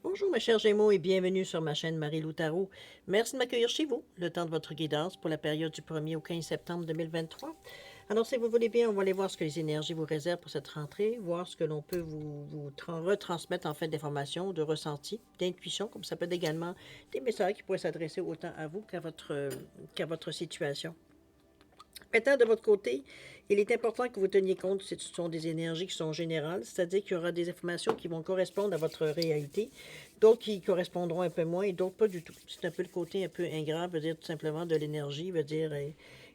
Bonjour mes chers Gémeaux et bienvenue sur ma chaîne Marie-Lou Tarot. Merci de m'accueillir chez vous, le temps de votre guidance pour la période du 1er au 15 septembre 2023. Alors si vous voulez bien, on va aller voir ce que les énergies vous réservent pour cette rentrée, voir ce que l'on peut vous retransmettre en fait d'informations, de ressentis, d'intuition, comme ça peut être également des messages qui pourraient s'adresser autant à vous qu'à votre situation. Maintenant, de votre côté, il est important que vous teniez compte que ce sont des énergies qui sont générales, c'est-à-dire qu'il y aura des informations qui vont correspondre à votre réalité, d'autres qui correspondront un peu moins et d'autres pas du tout. C'est un peu le côté un peu ingrat, veut dire tout simplement de l'énergie, veut dire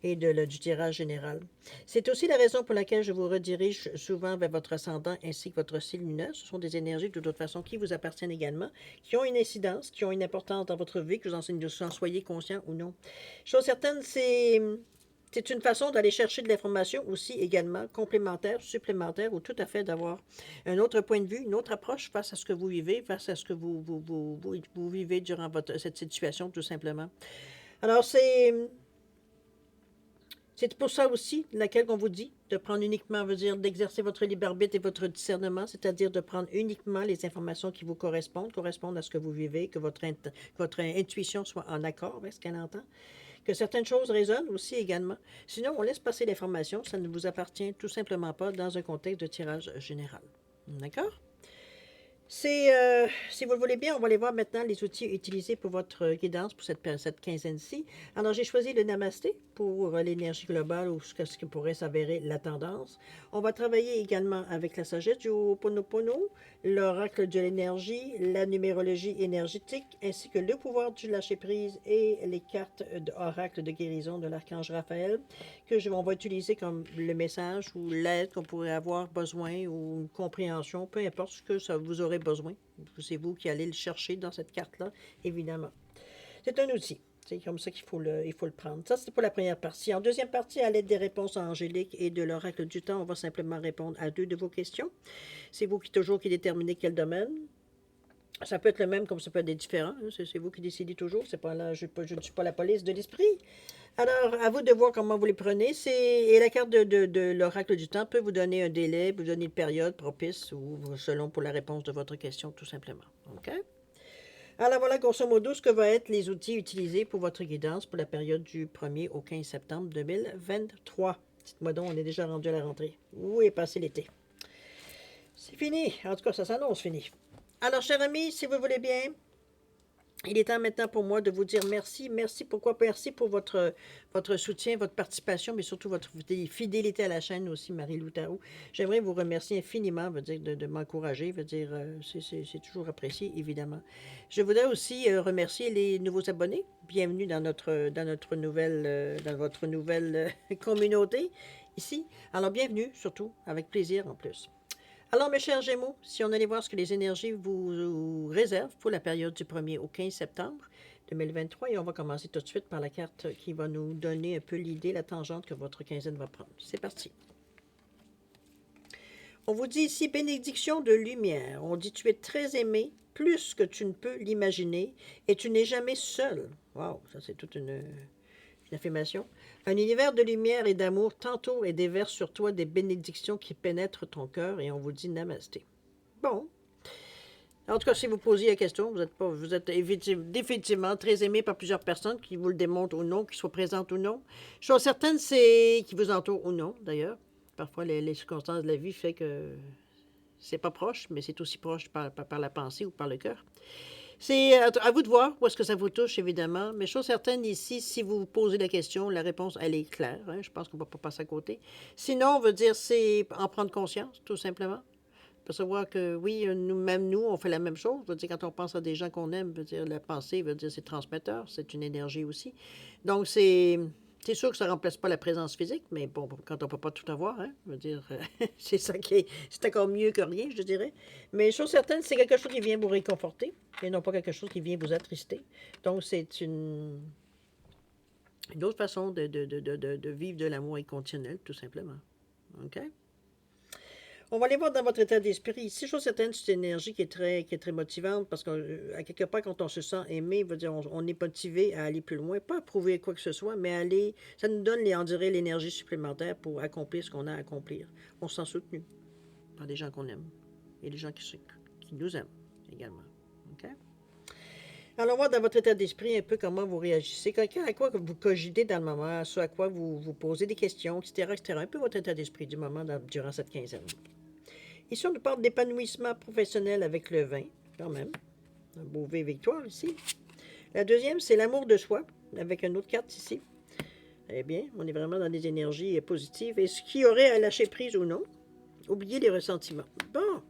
du tirage général. C'est aussi la raison pour laquelle je vous redirige souvent vers votre ascendant ainsi que votre signe lunaire. Ce sont des énergies de toute façon qui vous appartiennent également, qui ont une incidence, qui ont une importance dans votre vie, que vous en soyez conscient ou non. Chose certaine, c'est une façon d'aller chercher de l'information aussi également complémentaire, supplémentaire ou tout à fait d'avoir un autre point de vue, une autre approche face à ce que vous vivez, face à ce que vous vivez durant cette situation tout simplement. Alors c'est pour ça aussi laquelle on vous dit de prendre uniquement, veut dire d'exercer votre libre arbitre et votre discernement, c'est-à-dire de prendre uniquement les informations qui vous correspondent à ce que vous vivez, que votre intuition soit en accord avec ce qu'elle entend. Que certaines choses résonnent aussi également. Sinon, on laisse passer l'information, ça ne vous appartient tout simplement pas dans un contexte de tirage général. D'accord? Si vous le voulez bien, on va aller voir maintenant les outils utilisés pour votre guidance pour cette quinzaine-ci. Alors, j'ai choisi le Namasté pour l'énergie globale ou ce qui pourrait s'avérer la tendance. On va travailler également avec la sagesse du Ho'oponopono, l'oracle de l'énergie, la numérologie énergétique, ainsi que le pouvoir du lâcher-prise et les cartes d'oracle de guérison de l'archange Raphaël, on va utiliser comme le message ou l'aide qu'on pourrait avoir besoin ou une compréhension, peu importe ce que ça vous aurez besoin. C'est vous qui allez le chercher dans cette carte-là, évidemment. C'est un outil. C'est comme ça il faut le prendre. Ça, c'est pour la première partie. En deuxième partie, à l'aide des réponses angéliques et de l'oracle du temps, on va simplement répondre à 2 de vos questions. C'est vous qui déterminez quel domaine. Ça peut être le même comme ça peut être des différents. C'est vous qui décidez toujours. C'est pas là, je ne suis pas la police de l'esprit. Alors, à vous de voir comment vous les prenez. Et la carte de l'oracle du temps peut vous donner un délai, vous donner une période propice ou selon pour la réponse de votre question, tout simplement. OK? Alors voilà, grosso modo, ce que vont être les outils utilisés pour votre guidance pour la période du 1er au 15 septembre 2023. Dites-moi donc, on est déjà rendu à la rentrée. Où est passé l'été? C'est fini. En tout cas, ça s'annonce fini. Alors, chers amis, si vous voulez bien, il est temps maintenant pour moi de vous dire merci. Merci pourquoi? Merci pour votre soutien, votre participation, mais surtout votre fidélité à la chaîne aussi, Marie-Lou Tarot. J'aimerais vous remercier infiniment, veut dire, de m'encourager, veut dire, c'est toujours apprécié, évidemment. Je voudrais aussi remercier les nouveaux abonnés. Bienvenue dans votre nouvelle communauté ici. Alors, bienvenue, surtout, avec plaisir en plus. Alors, mes chers Gémeaux, si on allait voir ce que les énergies vous réservent pour la période du 1er au 15 septembre 2023, et on va commencer tout de suite par la carte qui va nous donner un peu l'idée, la tangente que votre quinzaine va prendre. C'est parti. On vous dit ici bénédiction de lumière. On dit tu es très aimé, plus que tu ne peux l'imaginer, et tu n'es jamais seul. Wow, ça c'est toute une affirmation. Un univers de lumière et d'amour t'entoure et déverse sur toi des bénédictions qui pénètrent ton cœur, et on vous dit namasté. Bon. En tout cas, si vous posiez la question, vous êtes définitivement très aimé par plusieurs personnes qui vous le démontrent ou non, qui soient présentes ou non. Chose certaine, c'est qui vous entourent ou non, d'ailleurs. Parfois, les circonstances de la vie fait que c'est pas proche, mais c'est aussi proche par la pensée ou par le cœur. C'est à vous de voir où est-ce que ça vous touche, évidemment. Mais chose certaine, ici, si vous vous posez la question, la réponse, elle est claire. Hein? Je pense qu'on ne va pas passer à côté. Sinon, on veut dire, c'est en prendre conscience, tout simplement. Pour savoir que, oui, même nous, on fait la même chose. Veut dire, quand on pense à des gens qu'on aime, veut dire, la pensée, veut dire, c'est transmetteur, c'est une énergie aussi. Donc, c'est sûr que ça ne remplace pas la présence physique, mais bon, quand on ne peut pas tout avoir, hein, je veux dire, c'est ça c'est encore mieux que rien, je dirais. Mais chose certaine, c'est quelque chose qui vient vous réconforter et non pas quelque chose qui vient vous attrister. Donc, c'est une autre façon de vivre de l'amour inconditionnel, tout simplement. OK? On va aller voir dans votre état d'esprit. Ici, chose certaine, c'est une énergie qui est très motivante parce qu'à quelque part, quand on se sent aimé, veut dire, on est motivé à aller plus loin, pas à prouver quoi que ce soit, mais ça nous donne, on dirait, l'énergie supplémentaire pour accomplir ce qu'on a à accomplir. On se sent soutenu par des gens qu'on aime et des gens qui nous aiment également. OK? Allons voir dans votre état d'esprit un peu comment vous réagissez, à quoi vous cogitez dans le moment, ce à quoi vous vous posez des questions, etc., etc. Un peu votre état d'esprit du moment durant cette quinzaine. Ici, on nous parle d'épanouissement professionnel avec le vin, quand même. Un beau V victoire ici. La deuxième, c'est l'amour de soi, avec une autre carte ici. Eh bien, on est vraiment dans des énergies positives. Et ce qui aurait à lâcher prise ou non, oubliez les ressentiments. Bon,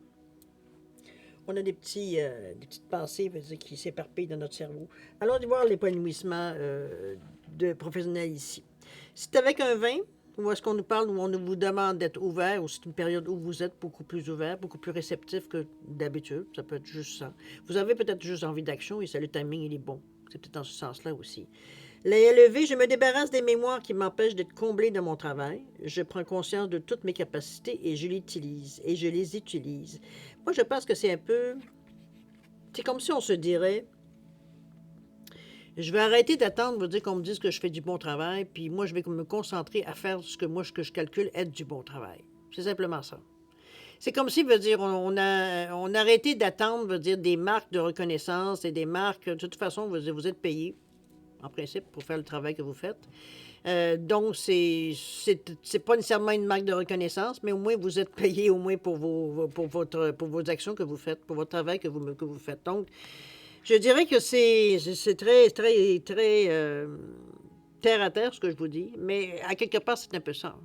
on a des petites pensées qui s'éparpillent dans notre cerveau. Allons voir l'épanouissement de professionnel ici. C'est avec un vin, ou est-ce qu'on nous parle, où on vous demande d'être ouvert, ou c'est une période où vous êtes beaucoup plus ouvert, beaucoup plus réceptif que d'habitude. Ça peut être juste ça. Vous avez peut-être juste envie d'action et ça, le timing, il est bon. C'est peut-être dans ce sens-là aussi. La levée, je me débarrasse des mémoires qui m'empêchent d'être comblé dans mon travail. Je prends conscience de toutes mes capacités et je les utilise. Moi, je pense que c'est un peu... C'est comme si on se dirait, je vais arrêter d'attendre, dire qu'on me dise que je fais du bon travail, puis moi, je vais me concentrer à faire ce que je calcule être du bon travail. C'est simplement ça. C'est comme si, veut dire, on a arrêté d'attendre, veut dire, des marques de reconnaissance et des marques, de toute façon, vous êtes payé, en principe, pour faire le travail que vous faites. Donc, c'est pas nécessairement une marque de reconnaissance, mais au moins, vous êtes payé au moins pour vos actions que vous faites, pour votre travail que vous faites. Donc, je dirais que c'est très, très, très terre à terre, ce que je vous dis, mais à quelque part, c'est un peu ça.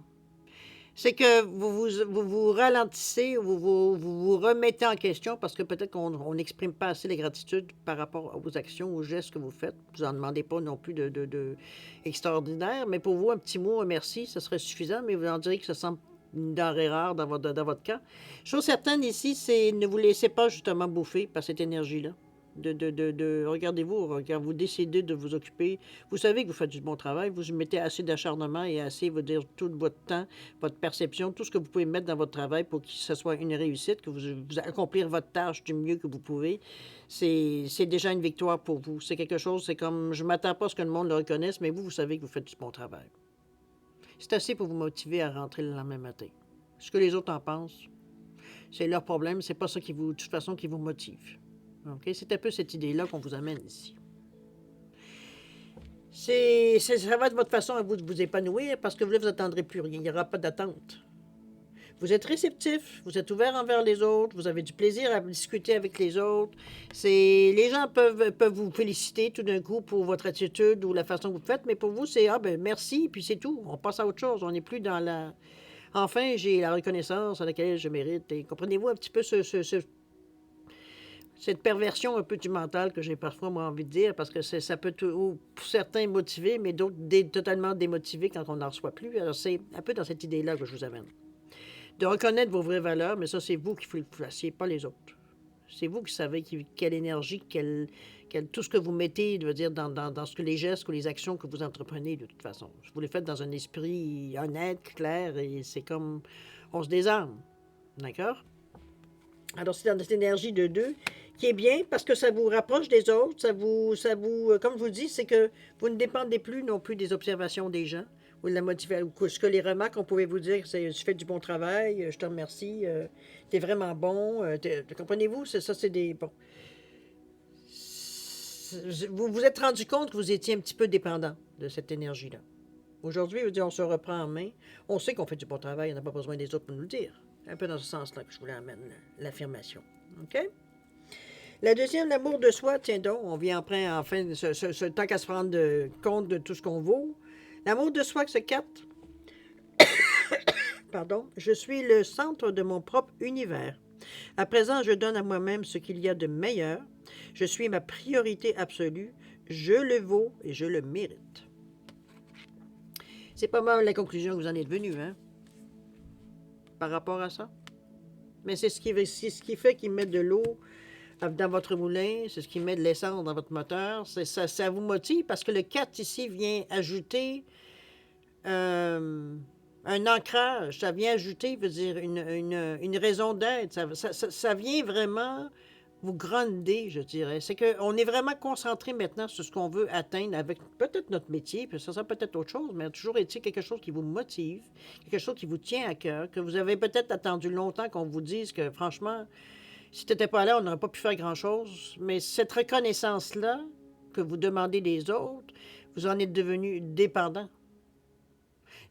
C'est que vous ralentissez, vous remettez en question parce que peut-être qu'on n'exprime pas assez la gratitude par rapport aux actions, aux gestes que vous faites. Vous n'en demandez pas non plus de extraordinaire, mais pour vous, un petit mot, un merci, ça serait suffisant, mais vous en direz que ça semble une denrée rare dans votre cas. Chose certaine ici, c'est ne vous laissez pas justement bouffer par cette énergie-là. Regardez-vous, vous décidez de vous occuper. Vous savez que vous faites du bon travail, vous mettez assez d'acharnement et assez, tout votre temps, votre perception, tout ce que vous pouvez mettre dans votre travail pour que ce soit une réussite, que vous accomplir votre tâche du mieux que vous pouvez. C'est déjà une victoire pour vous. C'est quelque chose, c'est comme, je ne m'attends pas à ce que le monde le reconnaisse, mais vous savez que vous faites du bon travail. C'est assez pour vous motiver à rentrer le lendemain matin. Ce que les autres en pensent, c'est leur problème, c'est pas ça de toute façon, qui vous motive. Okay? C'est un peu cette idée-là qu'on vous amène ici. Ça va être votre façon à vous de vous épanouir parce que vous n'attendrez plus rien. Il n'y aura pas d'attente. Vous êtes réceptif, vous êtes ouvert envers les autres, vous avez du plaisir à discuter avec les autres. Les gens peuvent vous féliciter tout d'un coup pour votre attitude ou la façon que vous faites, mais pour vous, c'est merci, puis c'est tout. On passe à autre chose. On n'est plus dans la. Enfin, j'ai la reconnaissance à laquelle je mérite. Et comprenez-vous un petit peu cette perversion un peu du mental que j'ai parfois moi envie de dire, parce que ça peut pour certains motiver, mais d'autres totalement démotiver quand on n'en reçoit plus. Alors c'est un peu dans cette idée-là que je vous amène. De reconnaître vos vraies valeurs, mais ça c'est vous qui le fassiez, pas les autres. C'est vous qui savez quelle énergie, tout ce que vous mettez, je veux dire, dans ce que les gestes ou les actions que vous entreprenez de toute façon. Vous les faites dans un esprit honnête, clair, et c'est comme on se désarme. D'accord? Alors, c'est dans cette énergie de deux qui est bien parce que ça vous rapproche des autres, comme je vous le dis, c'est que vous ne dépendez plus non plus des observations des gens ou de la motivation, ou ce que les remarques, on pouvait vous dire, c'est tu fais du bon travail, je te remercie, t'es vraiment bon, comprenez-vous, c'est des, bon. Vous vous êtes rendu compte que vous étiez un petit peu dépendant de cette énergie-là. Aujourd'hui, on se reprend en main, on sait qu'on fait du bon travail, on n'a pas besoin des autres pour nous le dire. Un peu dans ce sens-là que je voulais amener l'affirmation. OK? La deuxième, l'amour de soi, tiens donc, on vient enfin, tant qu'à se rendre compte de tout ce qu'on vaut. L'amour de soi, c'est 4. Pardon. Je suis le centre de mon propre univers. À présent, je donne à moi-même ce qu'il y a de meilleur. Je suis ma priorité absolue. Je le vaux et je le mérite. C'est pas mal la conclusion que vous en êtes venu, hein? Par rapport à ça. Mais c'est ce qui fait qu'il met de l'eau dans votre moulin, c'est ce qui met de l'essence dans votre moteur. Ça vous motive parce que le 4 ici vient ajouter un ancrage, ça vient ajouter, veut dire, une raison d'être. Ça vient vraiment vous gronder, je dirais. C'est qu'on est vraiment concentré maintenant sur ce qu'on veut atteindre avec peut-être notre métier, puis ça sera peut-être autre chose, mais toujours est-il quelque chose qui vous motive, quelque chose qui vous tient à cœur, que vous avez peut-être attendu longtemps qu'on vous dise que, franchement, Si tu n'étais pas là, on n'aurait pas pu faire grand-chose. Mais cette reconnaissance-là que vous demandez des autres, vous en êtes devenu dépendant.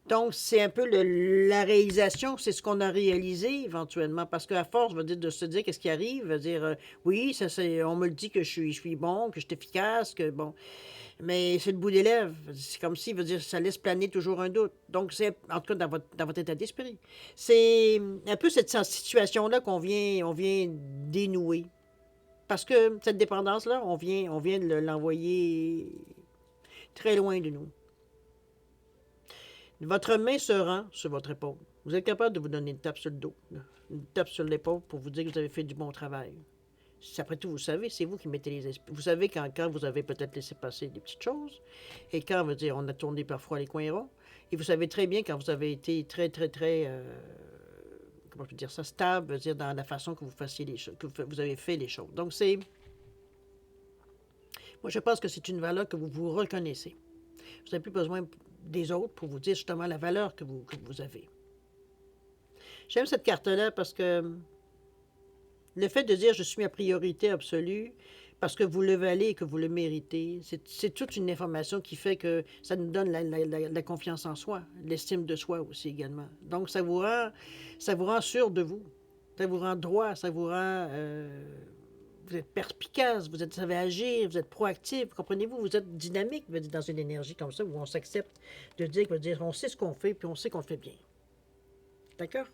Donc, c'est un peu la réalisation, c'est ce qu'on a réalisé éventuellement. Parce qu'à force, veut dire, de se dire qu'est-ce qui arrive, veut dire, oui, on me le dit que je suis bon, que je suis efficace, que bon. Mais c'est le bout des lèvres. C'est comme si, veut dire, ça laisse planer toujours un doute. Donc, c'est, en tout cas, dans votre état d'esprit. C'est un peu cette situation-là on vient dénouer. Parce que cette dépendance-là, on vient de l'envoyer très loin de nous. Votre main se rend sur votre épaule. Vous êtes capable de vous donner une tape sur le dos, là. Une tape sur l'épaule pour vous dire que vous avez fait du bon travail. Après tout, vous savez, c'est vous qui mettez les esprits. Vous savez quand vous avez peut-être laissé passer des petites choses, et quand, veut dire, on a tourné parfois les coins ronds, et vous savez très bien quand vous avez été très, très, très, comment je peux dire ça, stable, veut dire, dans la façon que vous fassiez les choses, que vous avez fait les choses. Donc, moi, je pense que c'est une valeur que vous vous reconnaissez. Vous n'avez plus besoin des autres pour vous dire justement la valeur que vous avez. J'aime cette carte-là parce que le fait de dire je suis ma priorité absolue parce que vous le valez et que vous le méritez, c'est toute une information qui fait que ça nous donne la confiance en soi, l'estime de soi aussi également. Donc ça vous rend sûr de vous, ça vous rend droit, ça vous rend... vous êtes perspicace, vous savez agir, vous êtes proactif, comprenez-vous, vous êtes dynamique dans une énergie comme ça où on s'accepte de dire on sait ce qu'on fait puis on sait qu'on le fait bien. D'accord?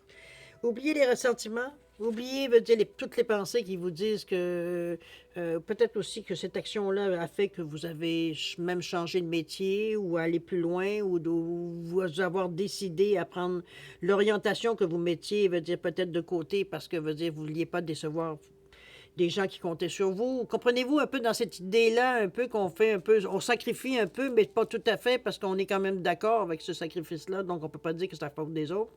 Oubliez les ressentiments, oubliez toutes les pensées qui vous disent que peut-être aussi que cette action-là a fait que vous avez même changé de métier ou aller plus loin ou de vous avoir décidé à prendre l'orientation que vous mettiez, veut dire peut-être de côté parce que vous ne vouliez pas décevoir des gens qui comptaient sur vous. Comprenez-vous un peu dans cette idée-là, un peu qu'on fait un peu, on sacrifie un peu, mais pas tout à fait parce qu'on est quand même d'accord avec ce sacrifice-là, donc on ne peut pas dire que c'est la faute des autres.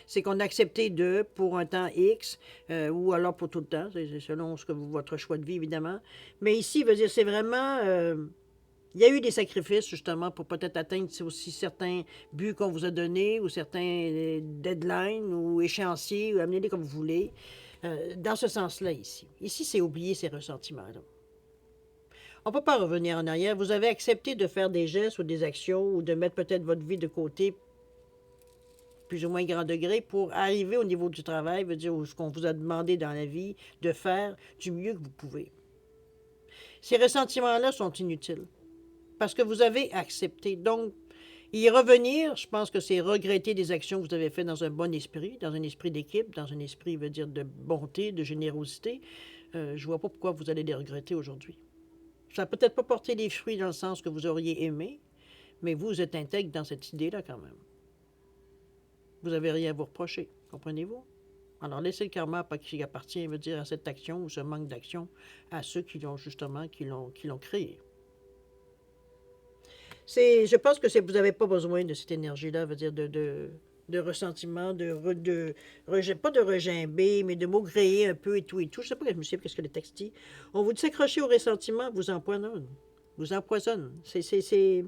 C'est qu'on a accepté pour un temps X, ou alors pour tout le temps, c'est selon votre choix de vie, évidemment. Mais ici, veut dire, c'est vraiment... il y a eu des sacrifices, justement, pour peut-être atteindre aussi certains buts qu'on vous a donnés, ou certains deadlines, ou échéanciers, ou amenez-les comme vous voulez. Dans ce sens-là, ici. Ici, c'est oublier ces ressentiments-là. On ne peut pas revenir en arrière. Vous avez accepté de faire des gestes ou des actions, ou de mettre peut-être votre vie de côté, plus ou moins grand degré, pour arriver au niveau du travail, veut dire ce qu'on vous a demandé dans la vie, de faire du mieux que vous pouvez. Ces ressentiments-là sont inutiles. Parce que vous avez accepté. Donc, y revenir, je pense que c'est regretter des actions que vous avez faites dans un bon esprit, dans un esprit d'équipe, dans un esprit, veut dire, de bonté, de générosité. Je ne vois pas pourquoi vous allez les regretter aujourd'hui. Ça n'a peut-être pas porté les fruits dans le sens que vous auriez aimé, mais vous êtes intègre dans cette idée-là quand même. Vous n'avez rien à vous reprocher, comprenez-vous? Alors, laissez le karma qui appartient, veut dire, à cette action ou ce manque d'action, à ceux qui l'ont justement, qui l'ont créé. Je pense que vous n'avez pas besoin de cette énergie-là, veut dire de ressentiment, pas de regimber, mais de maugréer un peu et tout et tout. Je ne sais pas, je me souviens qu'est-ce que le texte dit. On vous dit s'accrocher au ressentiment, vous empoisonne. Vous empoisonne. Essayez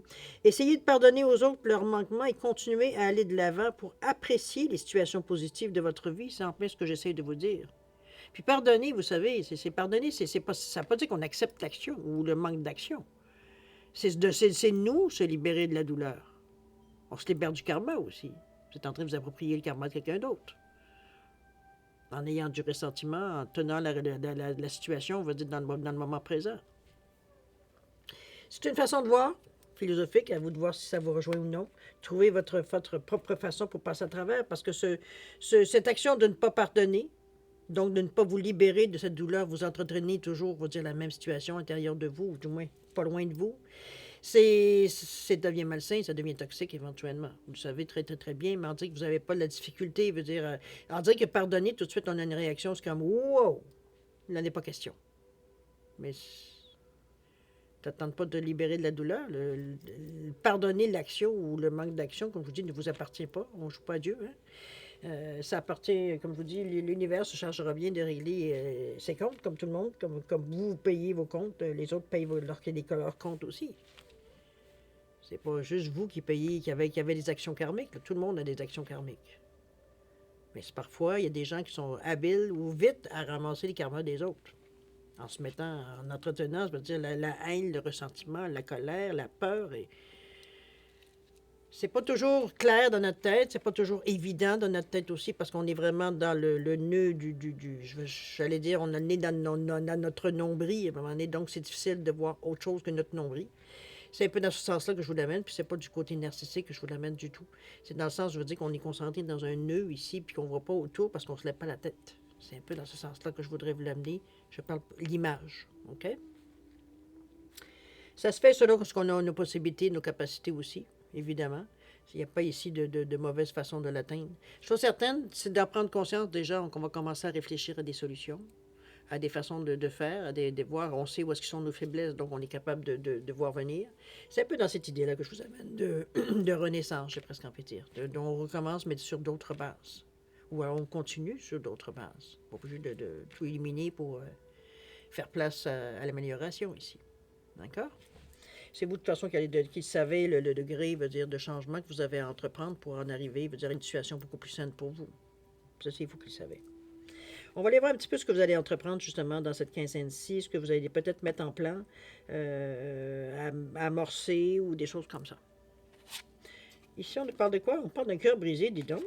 de pardonner aux autres leurs manquements et continuer à aller de l'avant pour apprécier les situations positives de votre vie. C'est en plein ce que j'essaie de vous dire. Puis pardonner, vous savez, c'est pardonner, ça ne veut pas dire qu'on accepte l'action ou le manque d'action. C'est nous se libérer de la douleur. On se libère du karma aussi. Vous êtes en train de vous approprier le karma de quelqu'un d'autre. En ayant du ressentiment, en tenant la situation, on va dire, dans le moment présent. C'est une façon de voir, philosophique, à vous de voir si ça vous rejoint ou non. Trouvez votre propre façon pour passer à travers, parce que cette action de ne pas pardonner, donc de ne pas vous libérer de cette douleur, vous entretenez toujours, on va dire, la même situation intérieure de vous, ou du moins pas loin de vous. Ça devient malsain, ça devient toxique éventuellement. Vous le savez très, très, très bien, mais on dit que vous n'avez pas de la difficulté, veut dire, on dit que pardonner, tout de suite, on a une réaction, c'est comme, wow, il n'en est pas question. Mais t'attends pas de libérer de la douleur. Pardonner l'action ou le manque d'action, comme je vous dis, ne vous appartient pas. On ne joue pas à Dieu. Hein? Ça appartient, comme je vous dis, l'univers se chargera bien de régler ses comptes, comme tout le monde. Comme vous payez vos comptes, les autres payent leurs comptes aussi. C'est pas juste vous qui payez, qui avez des actions karmiques. Là. Tout le monde a des actions karmiques. Mais parfois, il y a des gens qui sont habiles ou vite à ramasser les karmas des autres. En se mettant, en entretenant, je veux dire, la haine, le ressentiment, la colère, la peur. Et c'est pas toujours clair dans notre tête, c'est pas toujours évident dans notre tête aussi, parce qu'on est vraiment dans le nœud j'allais dire, on a le nez dans notre nombril à un moment donné, donc c'est difficile de voir autre chose que notre nombril. C'est un peu dans ce sens-là que je vous l'amène, puis c'est pas du côté narcissique que je vous l'amène du tout. C'est dans le sens, je veux dire, qu'on est concentré dans un nœud ici, puis qu'on ne voit pas autour parce qu'on ne se lève pas la tête. C'est un peu dans ce sens-là que je voudrais vous l'amener. Je parle l'image, OK? Ça se fait selon ce qu'on a nos possibilités, nos capacités aussi, évidemment. Il n'y a pas ici de mauvaise façon de l'atteindre. Je suis certaine, c'est d'en prendre conscience déjà qu'on va commencer à réfléchir à des solutions, à des façons de faire, à des voir, on sait où est-ce qu'ils sont nos faiblesses, donc on est capable de voir venir. C'est un peu dans cette idée-là que je vous amène de renaissance, j'ai presque envie de dire. Dont on recommence, mais sur d'autres bases. Ou alors on continue sur d'autres bases. Pas obligé de tout éliminer pour faire place à l'amélioration ici. D'accord? C'est vous, de toute façon, qui savez le degré, veut dire, de changement que vous avez à entreprendre pour en arriver, veut dire, à une situation beaucoup plus saine pour vous. Ça, c'est vous qui le savez. On va aller voir un petit peu ce que vous allez entreprendre justement dans cette quinzaine-ci, ce que vous allez peut-être mettre en plan, amorcer ou des choses comme ça. Ici, on parle de quoi? On parle d'un cœur brisé, dis donc.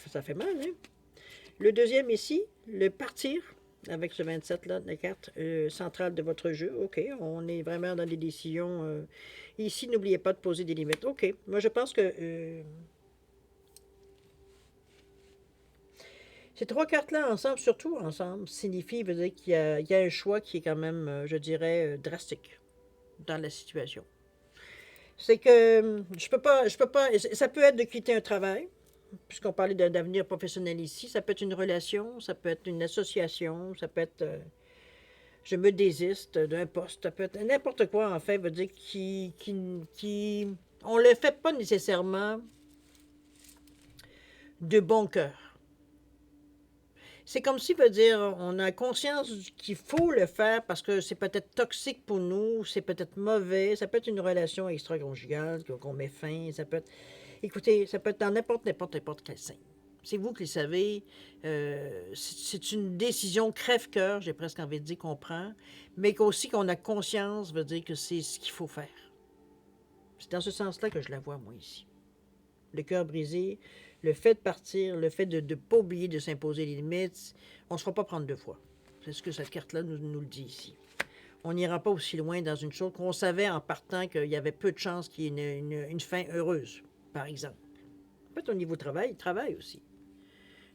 Ça fait mal, hein? Le deuxième ici, le partir, avec ce 27-là, la carte centrale de votre jeu. OK, on est vraiment dans des décisions. Ici, n'oubliez pas de poser des limites. OK, moi je pense que ces trois cartes-là, ensemble, surtout ensemble, signifient, veut dire qu'il y a un choix qui est quand même, je dirais, drastique dans la situation. C'est que je peux pas, ça peut être de quitter un travail, puisqu'on parlait d'un avenir professionnel ici, ça peut être une relation, ça peut être une association, ça peut être, je me désiste d'un poste, ça peut être n'importe quoi, en fait, veut dire on le fait pas nécessairement de bon cœur. C'est comme si, veut dire, on a conscience qu'il faut le faire parce que c'est peut-être toxique pour nous, c'est peut-être mauvais, ça peut être une relation extra-conjugale qu'on met fin, ça peut être, écoutez, ça peut être dans n'importe quel sein. C'est vous qui le savez, c'est une décision crève-cœur, j'ai presque envie de dire qu'on prend, mais aussi qu'on a conscience, veut dire que c'est ce qu'il faut faire. C'est dans ce sens-là que je la vois, moi, ici. Le cœur brisé, le fait de partir, le fait de ne pas oublier de s'imposer les limites, on ne se fera pas prendre deux fois. C'est ce que cette carte-là nous le dit ici. On n'ira pas aussi loin dans une chose qu'on savait en partant qu'il y avait peu de chances qu'il y ait une fin heureuse, par exemple. Peut-être au niveau travail aussi.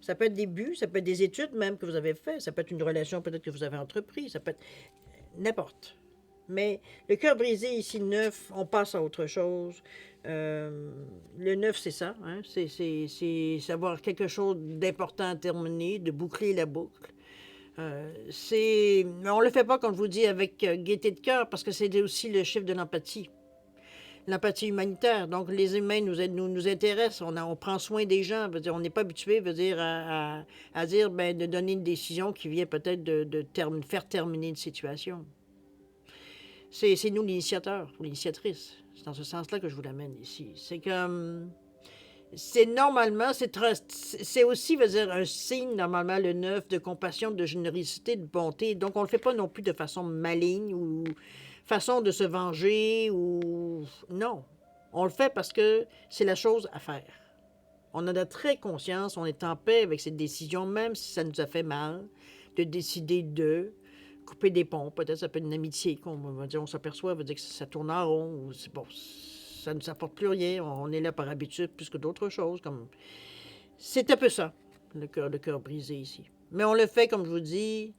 Ça peut être des buts, ça peut être des études même que vous avez fait, ça peut être une relation peut-être que vous avez entreprise, ça peut être n'importe. Mais le cœur brisé ici, neuf, on passe à autre chose. Le neuf, c'est ça. Hein? C'est savoir quelque chose d'important à terminer, de boucler la boucle. On ne le fait pas, comme je vous dis, avec gaieté de cœur, parce que c'est aussi le chiffre de l'empathie. L'empathie humanitaire. Donc, les humains nous intéressent. On prend soin des gens. Veut dire, on n'est pas habitué à dire de donner une décision qui vient peut-être de faire terminer une situation. C'est nous l'initiateur ou l'initiatrice. C'est dans ce sens-là que je vous l'amène ici. C'est comme... C'est normalement, c'est aussi, veut dire, un signe, normalement, le neuf, de compassion, de générosité, de bonté. Donc, on ne le fait pas non plus de façon maligne ou façon de se venger ou... Non. On le fait parce que c'est la chose à faire. On en a très conscience, on est en paix avec cette décision, même si ça nous a fait mal, de décider de couper des ponts. Peut-être ça peut être une amitié qu'on va dire, on s'aperçoit, veut dire que ça tourne en rond. Ou bon, ça ne nous apporte plus rien. On est là par habitude plus que d'autres choses. C'est un peu ça, le cœur brisé ici. Mais on le fait, comme je vous dis,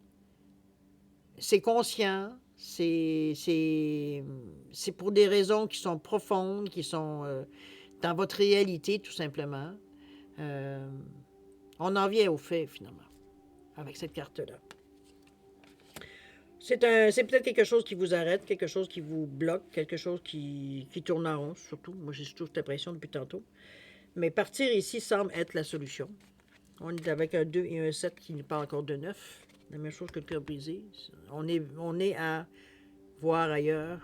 c'est conscient, c'est pour des raisons qui sont profondes, qui sont dans votre réalité, tout simplement. On en vient au fait, finalement, avec cette carte-là. C'est peut-être quelque chose qui vous arrête, quelque chose qui vous bloque, quelque chose qui tourne en rond, surtout. Moi, j'ai toujours cette impression depuis tantôt. Mais partir ici semble être la solution. On est avec un 2 et un 7 qui nous parle encore de 9. La même chose que le cœur brisé. On est à voir ailleurs,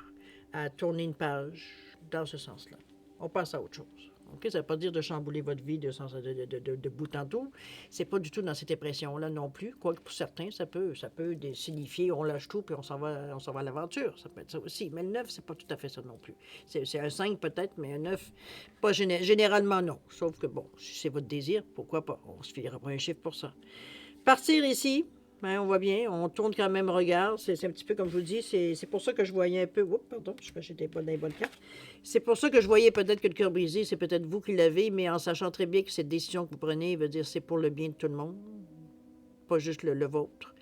à tourner une page dans ce sens-là. On passe à autre chose. OK? Ça ne veut pas dire de chambouler votre vie de bout en tout. C'est pas du tout dans cette impression-là non plus. Quoique pour certains, ça peut signifier on lâche tout puis on s'en va à l'aventure. Ça peut être ça aussi. Mais le 9, c'est pas tout à fait ça non plus. C'est un 5 peut-être, mais un 9, pas généralement non. Sauf que bon, si c'est votre désir, pourquoi pas? On se fiera pas un chiffre pour ça. Partir ici, hein, on voit bien, on tourne quand même regard. C'est un petit peu comme je vous dis, c'est pour ça que je voyais un peu. Oups, pardon, je sais pas, j'étais pas dans les bonnes cartes. C'est pour ça que je voyais peut-être que le cœur brisé, c'est peut-être vous qui l'avez, mais en sachant très bien que cette décision que vous prenez veut dire c'est pour le bien de tout le monde, pas juste le vôtre.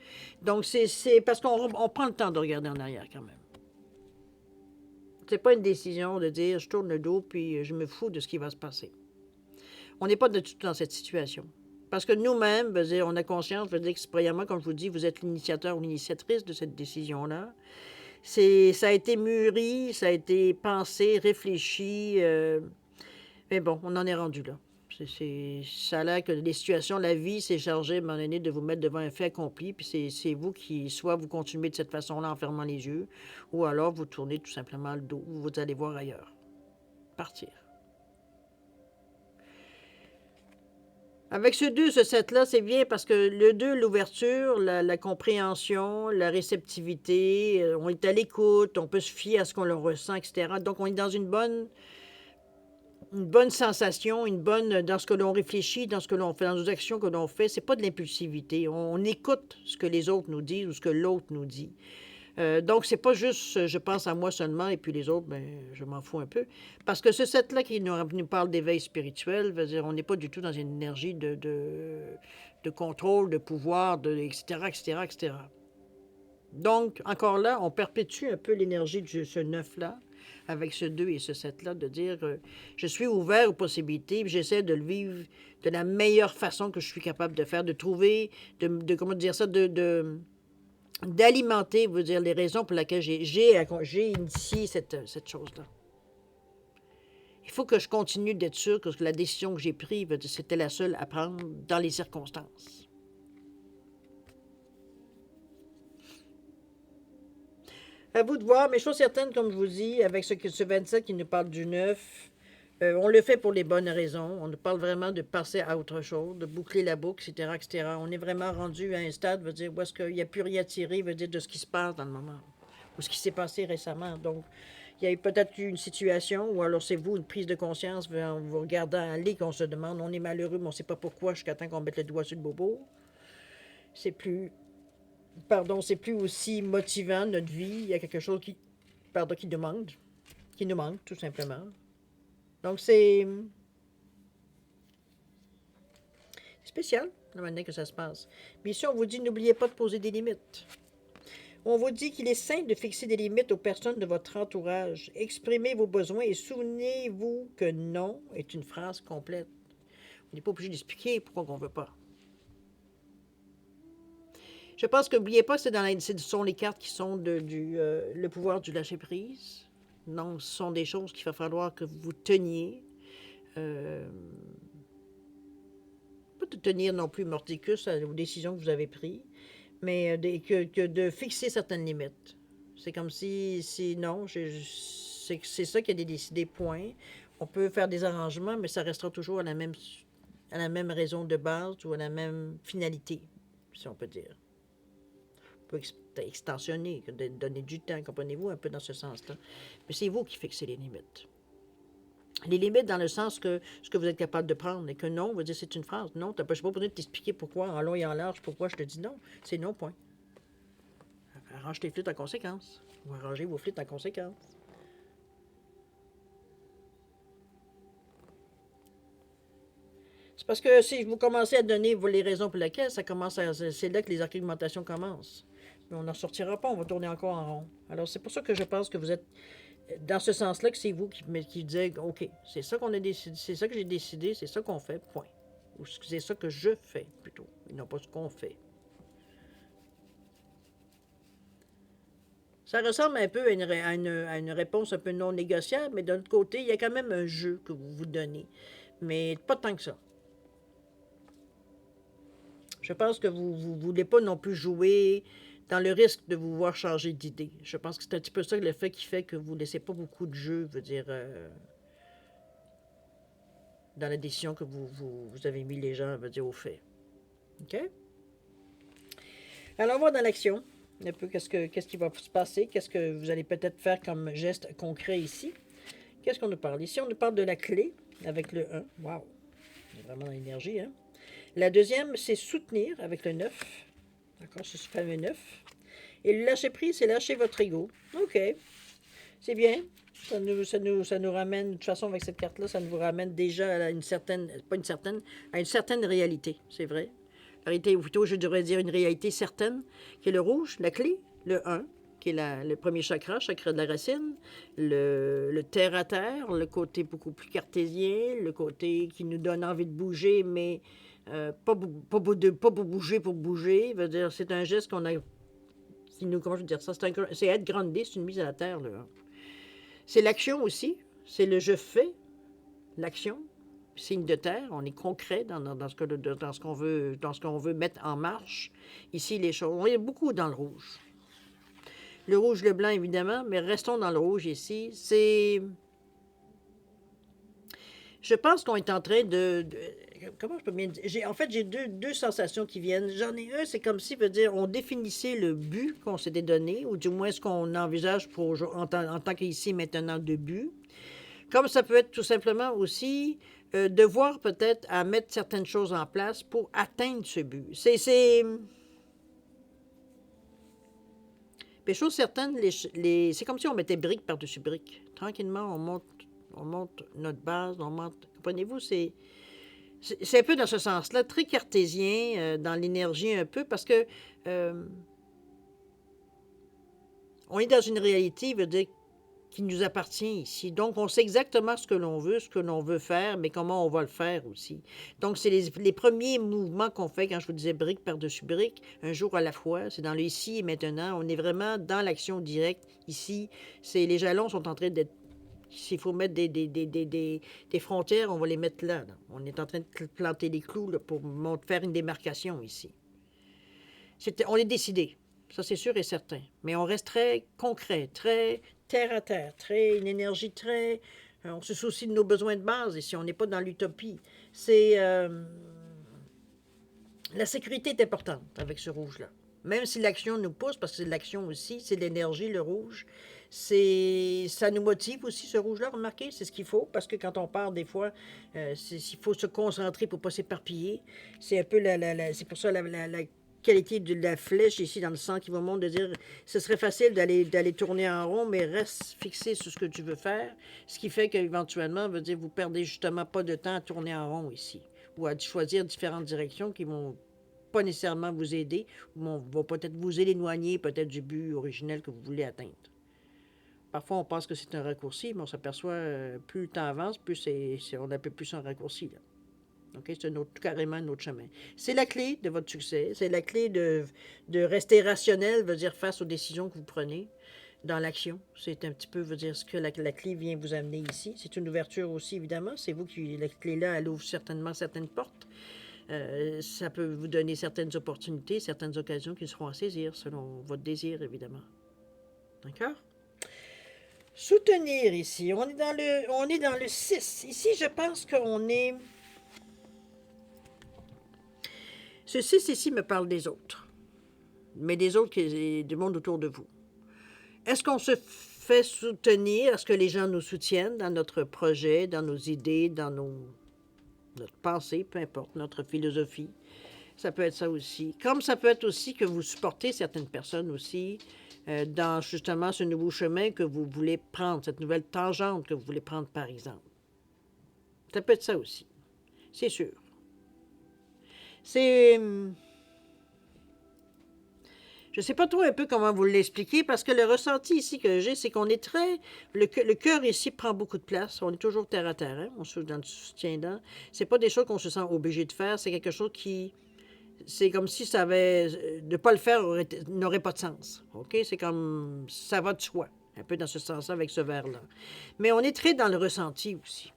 Donc, c'est parce qu'on prend le temps de regarder en arrière quand même. C'est pas une décision de dire je tourne le dos puis je me fous de ce qui va se passer. On n'est pas de tout dans cette situation. Parce que nous-mêmes, on a conscience, premièrement, comme je vous dis, vous êtes l'initiateur ou l'initiatrice de cette décision-là. Ça a été mûri, ça a été pensé, réfléchi, mais bon, on en est rendu là. Ça a l'air que les situations, la vie s'est chargée à un moment donné de vous mettre devant un fait accompli, puis c'est vous qui, soit vous continuez de cette façon-là en fermant les yeux, ou alors vous tournez tout simplement le dos, vous allez voir ailleurs. Partir. Avec ce 2, ce 7-là, c'est bien parce que le 2, l'ouverture, la compréhension, la réceptivité, on est à l'écoute, on peut se fier à ce qu'on le ressent, etc. Donc, on est dans une bonne sensation, dans ce que l'on réfléchit, dans ce que l'on fait, dans nos actions que l'on fait. C'est pas de l'impulsivité. On écoute ce que les autres nous disent ou ce que l'autre nous dit. Donc, c'est pas juste je pense à moi seulement et puis les autres, ben, je m'en fous un peu. Parce que ce 7-là qui nous parle d'éveil spirituel, veut dire, on n'est pas du tout dans une énergie de contrôle, de pouvoir, etc., etc., etc. Donc, encore là, on perpétue un peu l'énergie de ce 9-là, avec ce 2 et ce 7-là, de dire je suis ouvert aux possibilités, puis j'essaie de le vivre de la meilleure façon que je suis capable de faire, de trouver, comment dire ça, d'alimenter, veut dire, les raisons pour lesquelles j'ai initié cette chose-là. Il faut que je continue d'être sûr que la décision que j'ai prise, c'était la seule à prendre dans les circonstances. À vous de voir, mais chose certaine, comme je vous dis, avec ce 27 qui nous parle du 9, on le fait pour les bonnes raisons. On nous parle vraiment de passer à autre chose, de boucler la boucle, etc., etc. On est vraiment rendu à un stade, veut dire, où est-ce qu'il n'y a plus rien à tirer, veut dire, de ce qui se passe dans le moment, ou ce qui s'est passé récemment. Donc, il y a peut-être eu une situation, ou alors c'est vous, une prise de conscience, en vous regardant aller, qu'on se demande, on est malheureux, mais on ne sait pas pourquoi, jusqu'à temps qu'on mette le doigt sur le bobo. C'est plus aussi motivant, notre vie. Il y a quelque chose qui nous manque, tout simplement. Donc, c'est spécial, la manière que ça se passe. Mais ici, on vous dit, n'oubliez pas de poser des limites. On vous dit qu'il est sain de fixer des limites aux personnes de votre entourage. Exprimez vos besoins et souvenez-vous que non est une phrase complète. On n'est pas obligé d'expliquer pourquoi on ne veut pas. Je pense que n'oubliez pas que ce sont les cartes qui sont le pouvoir du lâcher-prise. Donc, ce sont des choses qu'il va falloir que vous teniez. Pas de tenir non plus mordicus aux décisions que vous avez prises, mais que de fixer certaines limites. C'est comme si non, c'est ça qui a décidé, point. On peut faire des arrangements, mais ça restera toujours à la même raison de base ou à la même finalité, si on peut dire. On peut extensionner, donner du temps, comprenez-vous, un peu dans ce sens-là. Mais c'est vous qui fixez les limites. Les limites dans le sens que ce que vous êtes capable de prendre et que non, vous dire c'est une phrase. Non, je n'ai pas besoin de t'expliquer pourquoi, en long et en large, pourquoi je te dis non. C'est non, point. Arrange tes flûtes en conséquence. Ou arrangez vos flûtes en conséquence. C'est parce que si vous commencez à donner les raisons pour lesquelles, c'est là que les argumentations commencent. Mais on n'en sortira pas, on va tourner encore en rond. Alors c'est pour ça que je pense que vous êtes dans ce sens-là, que c'est vous qui dites, OK, c'est ça qu'on a décidé, c'est ça que j'ai décidé, c'est ça qu'on fait, point. Ou c'est ça que je fais, plutôt, et non pas ce qu'on fait. Ça ressemble un peu à une réponse un peu non négociable, mais d'un autre côté, il y a quand même un jeu que vous vous donnez. Mais pas tant que ça. Je pense que vous ne voulez pas non plus jouer dans le risque de vous voir changer d'idée. Je pense que c'est un petit peu ça le fait qui fait que vous ne laissez pas beaucoup de jeu, veut dire... dans la décision que vous avez mis les gens, on va dire, au fait. OK? Alors, on va dans l'action. Un peu qu'est-ce qui va se passer, qu'est-ce que vous allez peut-être faire comme geste concret ici. Qu'est-ce qu'on nous parle? Ici, on nous parle de la clé avec le 1. Wow! On est vraiment dans l'énergie, hein? La deuxième, c'est soutenir avec le 9. D'accord? C'est ce fameux 9. Et le lâcher prise, c'est lâcher votre ego. OK. C'est bien. Ça nous ramène, de toute façon, avec cette carte-là, ça nous ramène déjà à une certaine, pas une certaine, à une certaine réalité, c'est vrai. La réalité, ou plutôt, je devrais dire une réalité certaine, qui est le rouge, la clé, le 1, qui est le premier chakra, chakra de la racine, le terre à terre, le côté beaucoup plus cartésien, le côté qui nous donne envie de bouger, mais pas pour bouger pour bouger. Veut dire, c'est un geste qu'on a, comment je veux dire ça, c'est être grandé, c'est une mise à la terre, là. C'est l'action aussi, c'est le je fais, l'action, signe de terre, on est concret dans ce qu'on veut mettre en marche. Ici, les choses, on est beaucoup dans le rouge. Le rouge, le blanc, évidemment, mais restons dans le rouge ici. Je pense qu'on est en train comment je peux bien dire? En fait, j'ai deux sensations qui viennent. J'en ai un, c'est comme si, veut dire, on définissait le but qu'on s'était donné, ou du moins ce qu'on envisage en tant qu'ici, maintenant, de but. Comme ça peut être tout simplement aussi devoir peut-être à mettre certaines choses en place pour atteindre ce but. Mais chose certaine, c'est comme si on mettait brique par-dessus brique. Tranquillement, on monte notre base, on monte. Comprenez-vous, c'est un peu dans ce sens-là, très cartésien, dans l'énergie un peu, parce que on est dans une réalité, veut dire, qui nous appartient ici. Donc, on sait exactement ce que l'on veut faire, mais comment on va le faire aussi. Donc, c'est les premiers mouvements qu'on fait, quand je vous disais brique par-dessus brique, un jour à la fois, c'est dans le ici et maintenant. On est vraiment dans l'action directe ici. Les jalons sont en train d'être. S'il faut mettre des frontières, on va les mettre là. On est en train de planter des clous là, pour faire une démarcation ici. On est décidé. Ça, c'est sûr et certain. Mais on reste très concret, très terre à terre, une énergie très... on se soucie de nos besoins de base ici. On n'est pas dans l'utopie. La sécurité est importante avec ce rouge-là. Même si l'action nous pousse, parce que c'est de l'action aussi, c'est de l'énergie, le rouge. Ça nous motive aussi, ce rouge-là, remarquez, c'est ce qu'il faut, parce que quand on part, des fois, il faut se concentrer pour ne pas s'éparpiller. C'est un peu c'est pour ça la qualité de la flèche ici dans le sang qui vous montre de dire ce serait facile d'aller tourner en rond, mais reste fixé sur ce que tu veux faire, ce qui fait qu'éventuellement, veut dire vous perdez justement pas de temps à tourner en rond ici, ou à choisir différentes directions qui vont pas nécessairement vous aider, ou vont peut-être vous éloigner peut-être du but originel que vous voulez atteindre. Parfois, on pense que c'est un raccourci, mais on s'aperçoit, plus le temps avance, plus on n'a plus un raccourci, là. Okay? C'est carrément un autre chemin. C'est la clé de votre succès. C'est la clé de rester rationnel, veut dire face aux décisions que vous prenez dans l'action. C'est un petit peu, veut dire, ce que la clé vient vous amener ici. C'est une ouverture aussi, évidemment. C'est vous qui, la clé-là, elle ouvre certainement certaines portes. Ça peut vous donner certaines opportunités, certaines occasions qui seront à saisir selon votre désir, évidemment. D'accord? Soutenir ici. On est dans le 6. Ici, je pense qu'on est... Ce 6 ici me parle des autres, mais des autres du monde autour de vous. Est-ce qu'on se fait soutenir? Est-ce que les gens nous soutiennent dans notre projet, dans nos idées, dans notre pensée, peu importe, notre philosophie? Ça peut être ça aussi. Comme ça peut être aussi que vous supportez certaines personnes aussi dans justement ce nouveau chemin que vous voulez prendre, cette nouvelle tangente que vous voulez prendre, par exemple. Ça peut être ça aussi, c'est sûr. Je ne sais pas trop un peu comment vous l'expliquer, parce que le ressenti ici que j'ai, c'est qu'on est très... Le cœur ici prend beaucoup de place. On est toujours terre à terre, hein? On se dans le soutien-dent. C'est pas des choses qu'on se sent obligé de faire. C'est quelque chose qui... C'est comme si ça avait... De ne pas le faire n'aurait pas de sens. OK? C'est comme... Ça va de soi. Un peu dans ce sens-là avec ce verre-là. Mais on est très dans le ressenti aussi.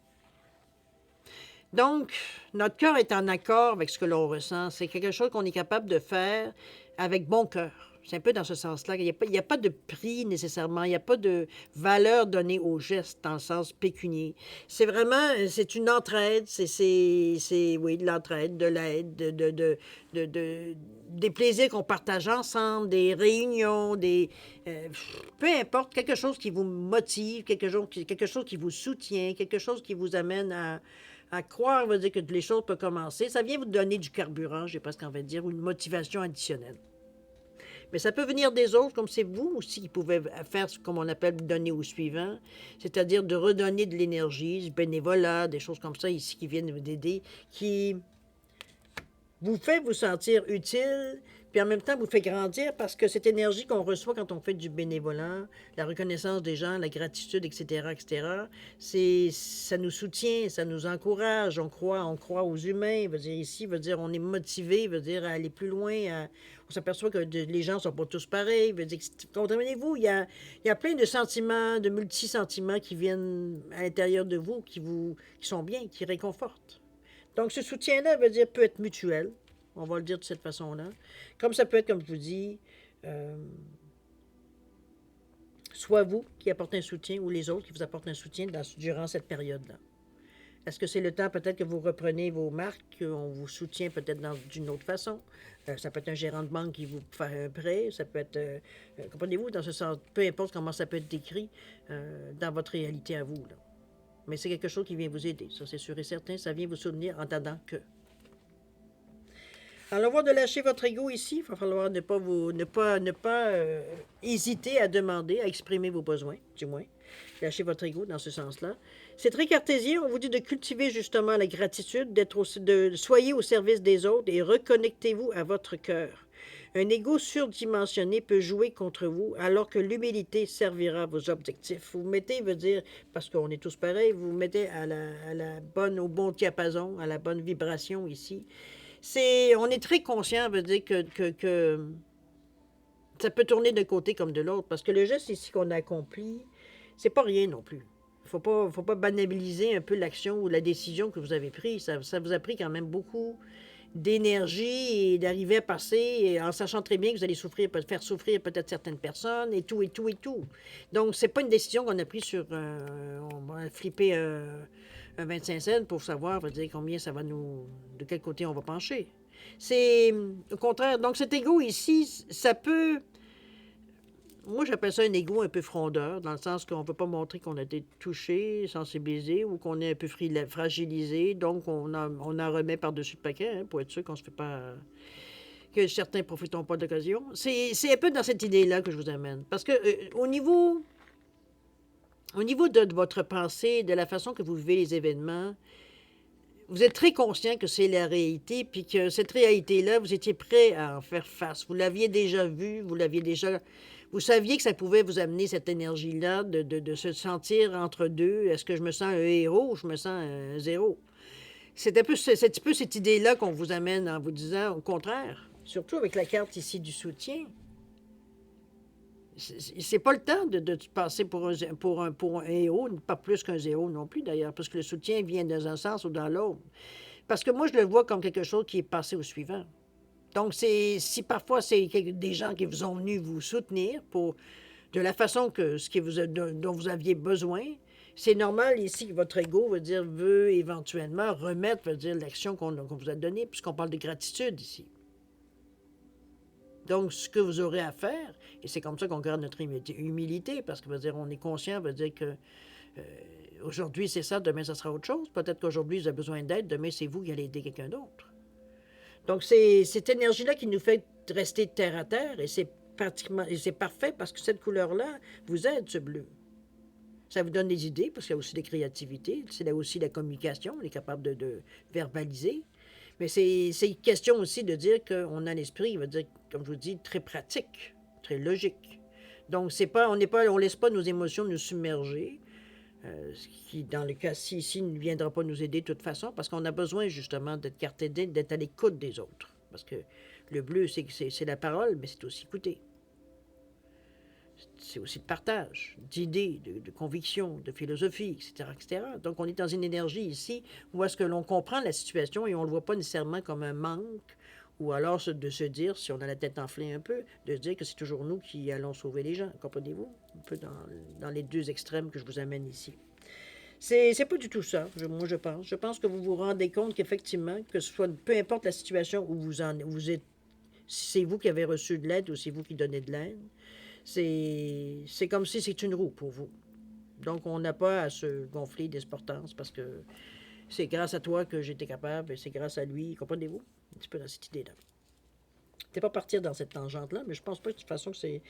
Donc, notre cœur est en accord avec ce que l'on ressent. C'est quelque chose qu'on est capable de faire avec bon cœur. C'est un peu dans ce sens-là. Il y a pas de prix nécessairement, il n'y a pas de valeur donnée au geste dans le sens pécunier. C'est vraiment, c'est une entraide, oui, de l'entraide, de l'aide, des plaisirs qu'on partage ensemble, des réunions, peu importe, quelque chose qui vous motive, quelque chose qui vous soutient, quelque chose qui vous amène à croire, on va dire que les choses peuvent commencer. Ça vient vous donner du carburant, j'ai presque envie de dire, ou une motivation additionnelle. Mais ça peut venir des autres, comme c'est vous aussi qui pouvez faire ce qu'on appelle donner au suivant, c'est-à-dire de redonner de l'énergie, du bénévolat, des choses comme ça ici qui viennent vous aider, qui vous fait vous sentir utile, puis en même temps vous fait grandir parce que cette énergie qu'on reçoit quand on fait du bénévolat, la reconnaissance des gens, la gratitude, etc., ça nous soutient, ça nous encourage, on croit aux humains, veut dire ici, veut dire on est motivé, veut dire à aller plus loin, on s'aperçoit que les gens ne sont pas tous pareils, veut dire comprenez-vous, il y a plein de sentiments, de multi-sentiments qui viennent à l'intérieur de vous, qui sont bien, qui réconfortent. Donc, ce soutien-là veut dire peut être mutuel. On va le dire de cette façon-là. Comme ça peut être, comme je vous dis, euh, soit vous qui apportez un soutien ou les autres qui vous apportent un soutien durant cette période-là. Est-ce que c'est le temps peut-être que vous reprenez vos marques, qu'on vous soutient peut-être d'une autre façon? Ça peut être un gérant de banque qui vous fait un prêt, ça peut être, comprenez-vous, dans ce sens, peu importe comment ça peut être décrit dans votre réalité à vous, là. Mais c'est quelque chose qui vient vous aider, ça c'est sûr et certain, ça vient vous soutenir en attendant que. Alors, on va de lâcher votre ego ici, il va falloir ne pas hésiter à demander, à exprimer vos besoins, du moins. Lâchez votre ego dans ce sens-là. C'est très cartésien, on vous dit de cultiver justement la gratitude, soyez au service des autres et reconnectez-vous à votre cœur. Un ego surdimensionné peut jouer contre vous, alors que l'humilité servira vos objectifs. Vous mettez, veut dire, parce qu'on est tous pareils, vous mettez au bon diapason, à la bonne vibration ici. On est très conscient, veut dire que ça peut tourner d'un côté comme de l'autre, parce que le geste ici qu'on a accompli, c'est pas rien non plus. Faut pas banaliser un peu l'action ou la décision que vous avez prise. Ça vous a pris quand même beaucoup d'énergie et d'arriver à passer en sachant très bien que vous allez faire souffrir peut-être certaines personnes et tout, et tout, et tout. Donc, c'est pas une décision qu'on a prise on va flipper un 25 cents pour savoir, veut dire combien ça va de quel côté on va pencher. C'est au contraire. Donc, cet ego ici, ça peut. Moi, j'appelle ça un ego un peu frondeur, dans le sens qu'on ne veut pas montrer qu'on a été touché, sensibilisé ou qu'on est un peu fragilisé. Donc, on en remet par-dessus le paquet pour être sûr qu'on ne se fait pas. Que certains ne profitent pas de l'occasion. C'est un peu dans cette idée-là que je vous amène. Parce que au niveau de votre pensée, de la façon que vous vivez les événements, vous êtes très conscient que c'est la réalité, puis que cette réalité-là, vous étiez prêt à en faire face. Vous l'aviez déjà vu, vous saviez que ça pouvait vous amener cette énergie-là de se sentir entre deux. Est-ce que je me sens un héros ou je me sens un zéro? C'est un peu cette idée-là qu'on vous amène en vous disant, au contraire, surtout avec la carte ici du soutien. C'est pas le temps de passer pour un héros, pas plus qu'un zéro non plus d'ailleurs, parce que le soutien vient dans un sens ou dans l'autre. Parce que moi, je le vois comme quelque chose qui est passé au suivant. Donc, si parfois c'est des gens qui vous ont venus vous soutenir de la façon dont vous aviez besoin, c'est normal ici que votre ego veut éventuellement remettre l'action qu'on vous a donnée, puisqu'on parle de gratitude ici. Donc, ce que vous aurez à faire, et c'est comme ça qu'on garde notre humilité, parce que on est conscient, que aujourd'hui c'est ça, demain ça sera autre chose. Peut-être qu'aujourd'hui vous avez besoin d'aide, demain c'est vous qui allez aider quelqu'un d'autre. Donc, c'est cette énergie-là qui nous fait rester terre à terre, et c'est parfait parce que cette couleur-là vous aide, ce bleu. Ça vous donne des idées, parce qu'il y a aussi des créativités, c'est là aussi la communication, on est capable de verbaliser. Mais c'est question aussi de dire qu'on a l'esprit, comme je vous dis, très pratique, très logique. Donc, on laisse pas nos émotions nous submerger, ce qui, dans le cas-ci, ici, ne viendra pas nous aider de toute façon, parce qu'on a besoin justement d'être à l'écoute des autres. Parce que le bleu, c'est la parole, mais c'est aussi écouter. C'est aussi le partage d'idées, de convictions, de philosophie, etc., etc. Donc, on est dans une énergie ici où est-ce que l'on comprend la situation et on ne le voit pas nécessairement comme un manque Ou alors de se dire, si on a la tête enflée un peu, de se dire que c'est toujours nous qui allons sauver les gens, comprenez-vous? Un peu dans les deux extrêmes que je vous amène ici. C'est pas du tout ça, moi je pense. Je pense que vous vous rendez compte qu'effectivement, que ce soit peu importe la situation où vous êtes, si c'est vous qui avez reçu de l'aide ou c'est vous qui donnez de l'aide, c'est comme si c'est une roue pour vous. Donc on n'a pas à se gonfler d'importance parce que c'est grâce à toi que j'étais capable et c'est grâce à lui, comprenez-vous? Un petit peu dans cette idée-là. C'est pas partir dans cette tangente-là, mais je pense pas de toute façon que c'est.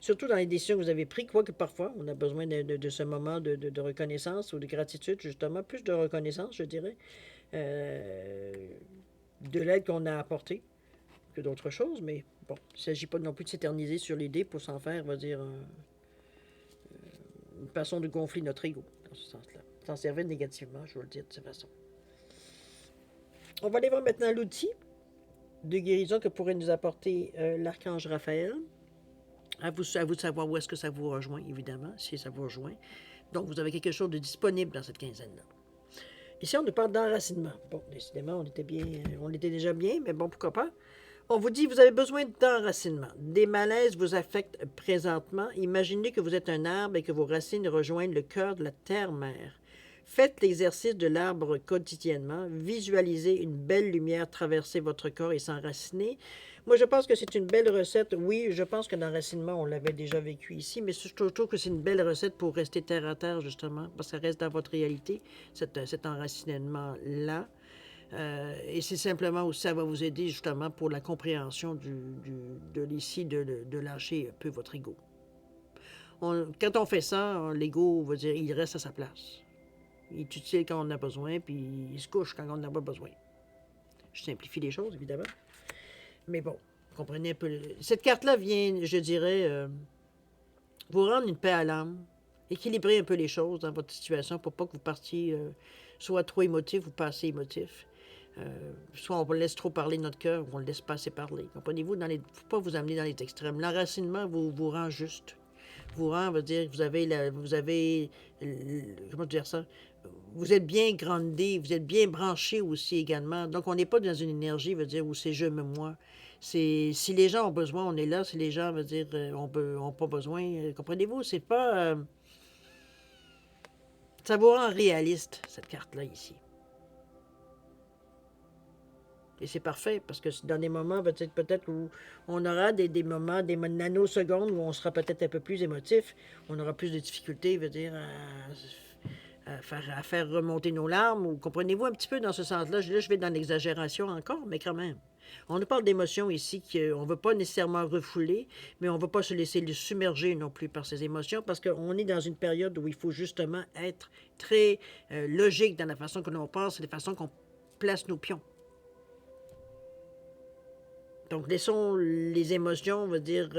Surtout dans les décisions que vous avez prises, quoique parfois, on a besoin de ce moment de reconnaissance ou de gratitude, justement, plus de reconnaissance, je dirais, euh, de l'aide qu'on a apportée que d'autres choses, mais bon, il ne s'agit pas non plus de s'éterniser sur l'idée pour s'en faire, on va dire, une façon de gonfler notre ego, dans ce sens-là. S'en servir négativement, je vais le dire de cette façon. On va aller voir maintenant l'outil de guérison que pourrait nous apporter l'archange Raphaël. À vous de savoir où est-ce que ça vous rejoint, évidemment, si ça vous rejoint. Donc, vous avez quelque chose de disponible dans cette quinzaine-là. Ici, on nous parle d'enracinement. Bon, décidément, on était déjà bien, mais bon, pourquoi pas. On vous dit, vous avez besoin d'enracinement. Des malaises vous affectent présentement. Imaginez que vous êtes un arbre et que vos racines rejoignent le cœur de la terre-mère. Faites l'exercice de l'arbre quotidiennement. Visualisez une belle lumière traverser votre corps et s'enraciner. Moi, je pense que c'est une belle recette. Oui, je pense que l'enracinement, on l'avait déjà vécu ici, mais je trouve que c'est une belle recette pour rester terre à terre, justement, parce que ça reste dans votre réalité, cet enracinement-là. Et c'est simplement aussi, ça va vous aider justement pour la compréhension de l'ici, de lâcher un peu votre ego. Quand on fait ça, l'ego va dire, il reste à sa place. Il est utile quand on en a besoin, puis il se couche quand on n'en a pas besoin. Je simplifie les choses, évidemment. Mais bon, comprenez un peu. Cette carte-là vient, je dirais, vous rendre une paix à l'âme, équilibrer un peu les choses dans votre situation pour pas que vous partiez soit trop émotif ou pas assez émotif. Soit on laisse trop parler notre cœur ou on ne le laisse pas assez parler. Comprenez-vous? Il ne faut pas vous amener dans les extrêmes. L'enracinement vous rend juste. Vous rend, veut dire que vous avez comment dire ça? Vous êtes bien grandé, vous êtes bien branché aussi également. Donc, on n'est pas dans une énergie, veut dire, où c'est je, me, moi. C'est si les gens ont besoin, on est là. Si les gens, veut dire, ont pas besoin, comprenez-vous? C'est pas. Ça vous rend réaliste, cette carte-là, ici. Et c'est parfait, parce que dans des moments, peut-être où on aura des moments, des nanosecondes où on sera peut-être un peu plus émotif, on aura plus de difficultés, veut dire, à faire remonter nos larmes, ou comprenez-vous un petit peu dans ce sens-là. Là, je vais dans l'exagération encore, mais quand même. On nous parle d'émotions ici qu'on ne veut pas nécessairement refouler, mais on ne veut pas se laisser submerger non plus par ces émotions, parce qu'on est dans une période où il faut justement être très logique dans la façon que l'on pense et la façon qu'on place nos pions. Donc, laissons les émotions, veut dire,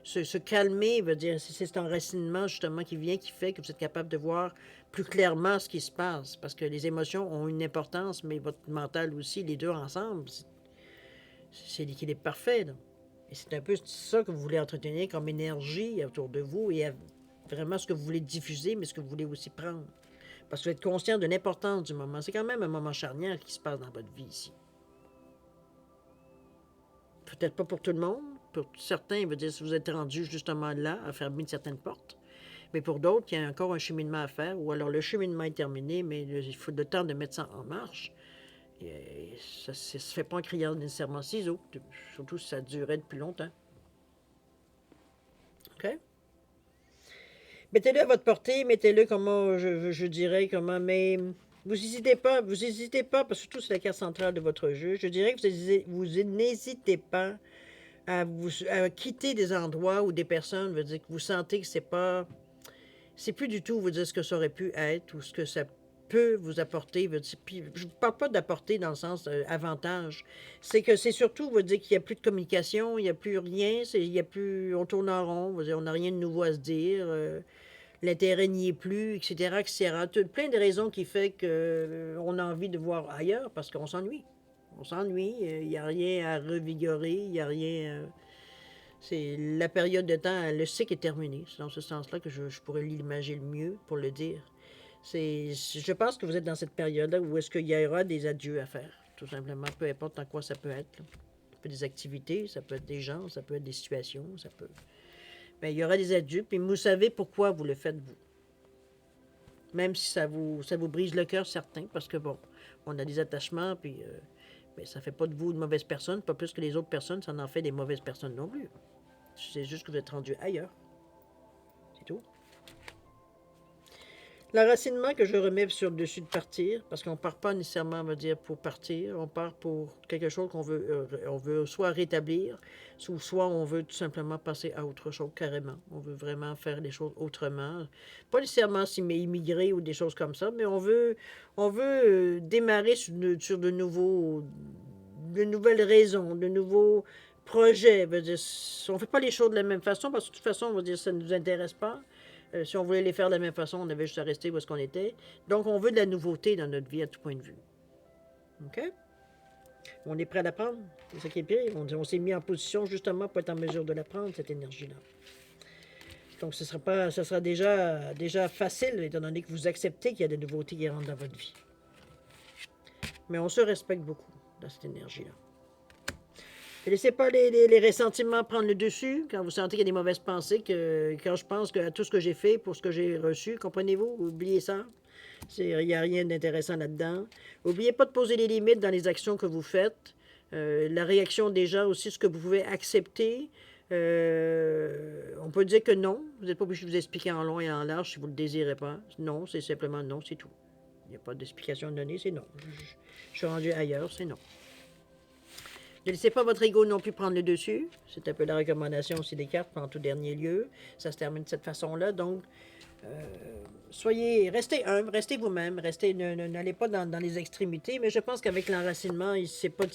se calmer, veut dire, c'est cet enracinement, justement, qui vient, qui fait que vous êtes capable de voir plus clairement ce qui se passe. Parce que les émotions ont une importance, mais votre mental aussi, les deux ensemble, c'est l'équilibre parfait, là. Et c'est un peu ça que vous voulez entretenir comme énergie autour de vous et vraiment ce que vous voulez diffuser, mais ce que vous voulez aussi prendre. Parce que vous êtes conscient de l'importance du moment. C'est quand même un moment charnière qui se passe dans votre vie ici. Peut-être pas pour tout le monde. Pour certains, veut dire si vous êtes rendu justement là, à fermer une certaine porte. Mais pour d'autres, il y a encore un cheminement à faire, ou alors le cheminement est terminé, mais il faut le temps de mettre ça en marche. Et ça ne se fait pas en criant nécessairement ciseaux, surtout si ça durait depuis longtemps. OK? Mettez-le à votre portée, mettez-le comment, je dirais, comment, mais vous n'hésitez pas, parce que surtout c'est la carte centrale de votre jeu. Je dirais que vous n'hésitez pas à quitter des endroits ou des personnes, veut dire que vous sentez que c'est plus du tout, vous dire ce que ça aurait pu être ou ce que ça peut vous apporter. Puis, je ne parle pas d'apporter dans le sens avantage. C'est que c'est surtout, vous dire qu'il n'y a plus de communication, il n'y a plus rien, il y a plus, on tourne en rond, on n'a rien de nouveau à se dire. L'intérêt n'y est plus, etc., etc. Plein de raisons qui fait qu'on a envie de voir ailleurs parce qu'on s'ennuie. On s'ennuie, il n'y a rien à revigorer, il n'y a rien. C'est la période de temps, le cycle est terminé. C'est dans ce sens-là que je pourrais l'imaginer le mieux pour le dire. Je pense que vous êtes dans cette période-là où est-ce qu'il y aura des adieux à faire, tout simplement, peu importe en quoi ça peut être. Là. peut être des activités, ça peut être des gens, ça peut être des situations, ça peut... Bien, il y aura des adultes, puis vous savez pourquoi vous le faites, vous. Même si ça vous brise le cœur, certains, parce que, bon, on a des attachements, puis mais ça ne fait pas de vous une mauvaise personne, pas plus que les autres personnes, ça en fait des mauvaises personnes non plus. C'est juste que vous êtes rendu ailleurs. C'est tout. L'enracinement que je remets sur le dessus de partir, parce qu'on ne part pas nécessairement, on va dire, pour partir, on part pour quelque chose on veut soit rétablir, soit on veut tout simplement passer à autre chose carrément. On veut vraiment faire les choses autrement. Pas nécessairement immigrer ou des choses comme ça, mais on veut démarrer sur de nouvelles raisons, de nouveaux projets. On ne fait pas les choses de la même façon, parce que de toute façon, on va dire, ça ne nous intéresse pas. Si on voulait les faire de la même façon, on avait juste à rester où est-ce qu'on était. Donc, on veut de la nouveauté dans notre vie à tout point de vue. OK? On est prêt à la prendre. C'est ça qui est pire. On s'est mis en position justement pour être en mesure de la prendre, cette énergie-là. Donc, ce sera déjà facile, étant donné que vous acceptez qu'il y a des nouveautés qui rentrent dans votre vie. Mais on se respecte beaucoup dans cette énergie-là. Ne laissez pas les ressentiments prendre le dessus quand vous sentez qu'il y a des mauvaises pensées, quand je pense à tout ce que j'ai fait pour ce que j'ai reçu, comprenez-vous? Oubliez ça. Il n'y a rien d'intéressant là-dedans. N'oubliez pas de poser les limites dans les actions que vous faites. La réaction des gens aussi, ce que vous pouvez accepter. On peut dire que non. Vous n'êtes pas obligé de vous expliquer en long et en large si vous ne le désirez pas. Non, c'est simplement non, c'est tout. Il n'y a pas d'explication donnée, c'est non. Je suis rendu ailleurs, c'est non. Ne laissez pas votre ego non plus prendre le dessus. C'est un peu la recommandation aussi des cartes en tout dernier lieu. Ça se termine de cette façon-là. Donc, restez humble, restez vous-même, n'allez pas dans les extrémités. Mais je pense qu'avec l'enracinement, c'est pas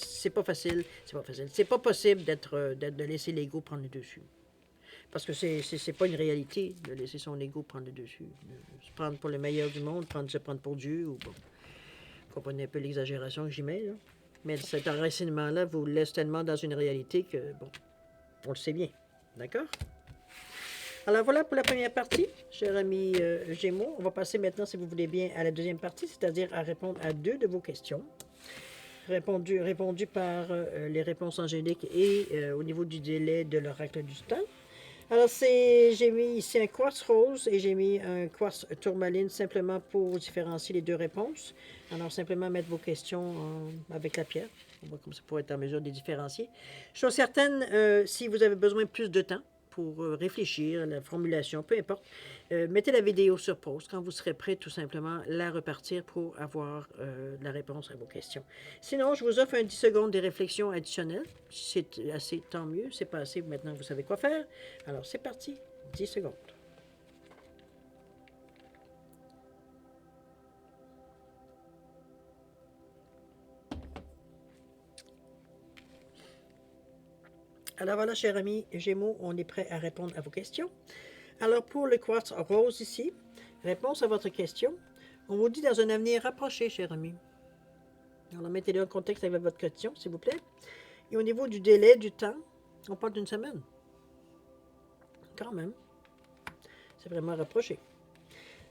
facile. C'est pas facile. C'est pas possible de laisser l'ego prendre le dessus. Parce que c'est pas une réalité de laisser son ego prendre le dessus. Se prendre pour le meilleur du monde, se prendre pour Dieu, ou bon. Vous comprenez un peu l'exagération que j'y mets, là. Mais cet enracinement-là vous laisse tellement dans une réalité que, bon, on le sait bien. D'accord? Alors voilà pour la première partie, cher ami Gémeaux. On va passer maintenant, si vous voulez bien, à la deuxième partie, c'est-à-dire à répondre à 2 de vos questions. Répondu par les réponses angéliques et au niveau du délai de l'oracle du temps. Alors, j'ai mis ici un quartz rose et j'ai mis un quartz tourmaline simplement pour différencier les 2 réponses. Alors, simplement mettre vos questions avec la pierre. On va comme ça pour être en mesure de les différencier. Je suis certaine, si vous avez besoin de plus de temps pour réfléchir à la formulation, peu importe, mettez la vidéo sur pause. Quand vous serez prêt, tout simplement, la repartir pour avoir la réponse à vos questions. Sinon, je vous offre un 10 secondes de réflexion additionnelle. Si c'est assez, tant mieux. C'est pas assez, maintenant vous savez quoi faire. Alors, c'est parti. 10 secondes. Alors voilà, chers amis Gémeaux, on est prêt à répondre à vos questions. Alors, pour le quartz rose ici, réponse à votre question. On vous dit dans un avenir rapproché, cher ami. Alors, mettez-le en contexte avec votre question, s'il vous plaît. Et au niveau du délai, du temps, on parle d'une semaine. Quand même. C'est vraiment rapproché.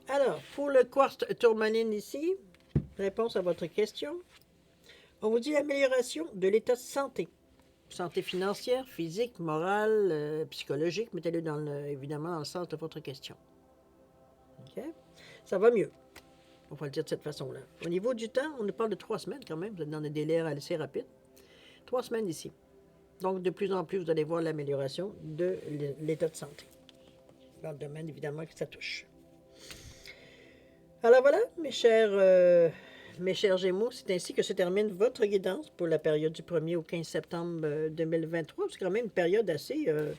Alors, pour le quartz tourmaline ici, réponse à votre question. On vous dit l'amélioration de l'état de santé. Santé financière, physique, morale, psychologique. Mettez-le évidemment dans le sens de votre question. OK? Ça va mieux. On va le dire de cette façon-là. Au niveau du temps, on nous parle de 3 semaines quand même. Vous êtes dans des délais assez rapides. 3 semaines ici. Donc, de plus en plus, vous allez voir l'amélioration de l'état de santé. Dans le domaine, évidemment, que ça touche. Alors voilà, mes chers Gémeaux, c'est ainsi que se termine votre guidance pour la période du 1er au 15 septembre 2023. C'est quand même une période assez... il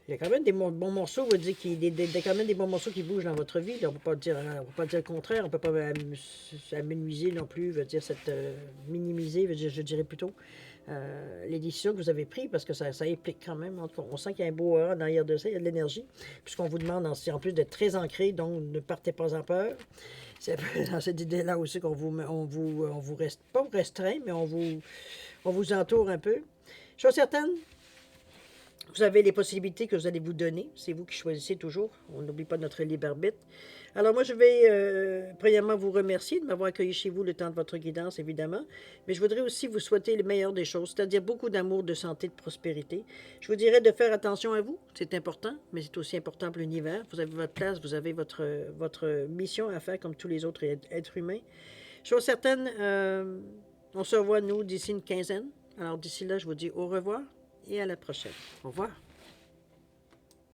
y a quand même des bons morceaux, on dire qu'il y a quand même des bons morceaux qui bougent dans votre vie. Là. On ne peut pas dire le contraire, on ne peut pas amenuiser non plus, minimiser, je dirais plutôt, les décisions que vous avez prises, parce que ça implique quand même, en tout cas, on sent qu'il y a un beau aura derrière de ça, il y a de l'énergie, puisqu'on vous demande en plus d'être très ancré, donc ne partez pas en peur. C'est dans cette idée-là aussi qu'on vous reste, pas restreint, mais on vous entoure un peu. Je suis certaine, Vous avez les possibilités que vous allez vous donner. C'est vous qui choisissez toujours. On n'oublie pas notre libre arbitre. Alors moi, je vais premièrement vous remercier de m'avoir accueilli chez vous le temps de votre guidance, évidemment. Mais je voudrais aussi vous souhaiter le meilleur des choses, c'est-à-dire beaucoup d'amour, de santé, de prospérité. Je vous dirais de faire attention à vous. C'est important, mais c'est aussi important pour l'univers. Vous avez votre place, vous avez votre mission à faire comme tous les autres êtres humains. Chose certaine, on se revoit, nous, d'ici une quinzaine. Alors d'ici là, je vous dis au revoir et à la prochaine. Au revoir.